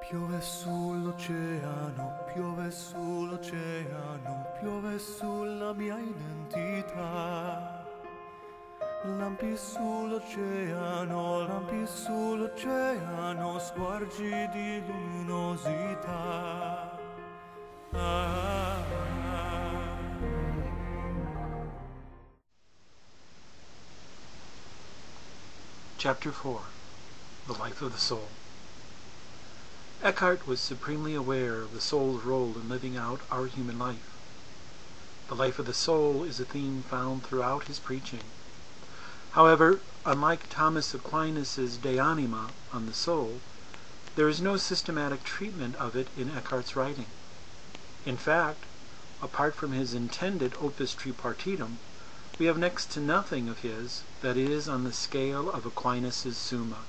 Piove sull'oceano, piove sull'oceano, piove sulla mia identità. Lampi sull'oceano, squarci di luminosità. Chapter 4. The Life of the Soul. Eckhart was supremely aware of the soul's role in living out our human life. The life of the soul is a theme found throughout his preaching. However, unlike Thomas Aquinas' De Anima on the soul, there is no systematic treatment of it in Eckhart's writing. In fact, apart from his intended Opus Tripartitum, we have next to nothing of his that is on the scale of Aquinas' Summa.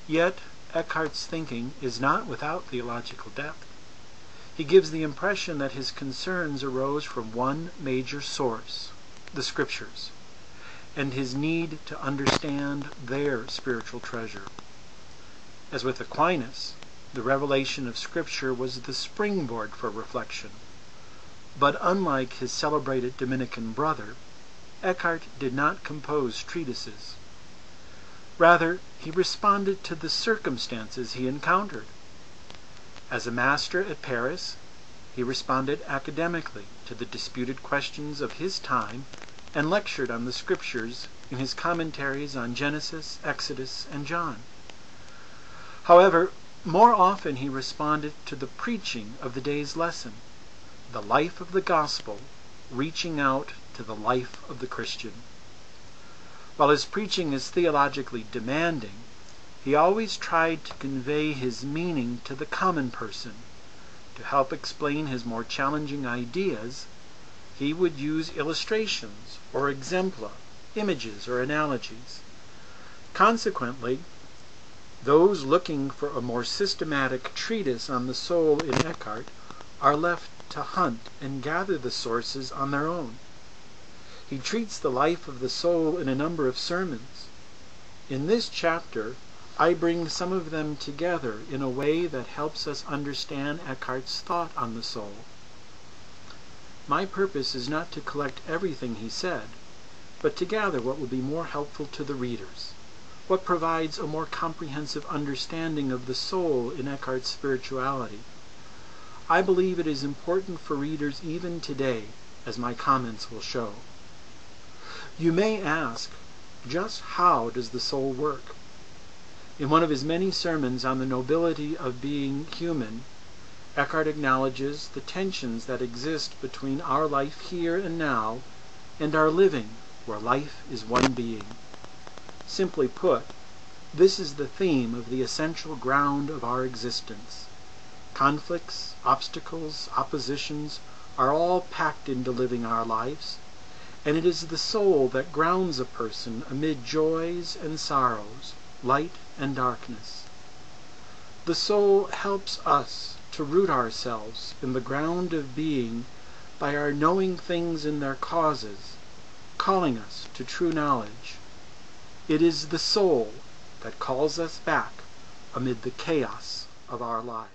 Yet, Eckhart's thinking is not without theological depth. He gives the impression that his concerns arose from one major source, the Scriptures, and his need to understand their spiritual treasure. As with Aquinas, the revelation of Scripture was the springboard for reflection. But unlike his celebrated Dominican brother, Eckhart did not compose treatises. Rather, he responded to the circumstances he encountered. As a master at Paris, he responded academically to the disputed questions of his time and lectured on the Scriptures in his commentaries on Genesis, Exodus, and John. However, more often he responded to the preaching of the day's lesson, the life of the gospel reaching out to the life of the Christian. While his preaching is theologically demanding, he always tried to convey his meaning to the common person. To help explain his more challenging ideas, he would use illustrations or exempla, images or analogies. Consequently, those looking for a more systematic treatise on the soul in Eckhart are left to hunt and gather the sources on their own. He treats the life of the soul in a number of sermons. In this chapter, I bring some of them together in a way that helps us understand Eckhart's thought on the soul. My purpose is not to collect everything he said, but to gather what will be more helpful to the readers, what provides a more comprehensive understanding of the soul in Eckhart's spirituality. I believe it is important for readers even today, as my comments will show. You may ask, just how does the soul work? In one of his many sermons on the nobility of being human, Eckhart acknowledges the tensions that exist between our life here and now and our living where life is one being. Simply put, this is the theme of the essential ground of our existence. Conflicts, obstacles, oppositions are all packed into living our lives, and it is the soul that grounds a person amid joys and sorrows, light and darkness. The soul helps us to root ourselves in the ground of being by our knowing things in their causes, calling us to true knowledge. It is the soul that calls us back amid the chaos of our lives.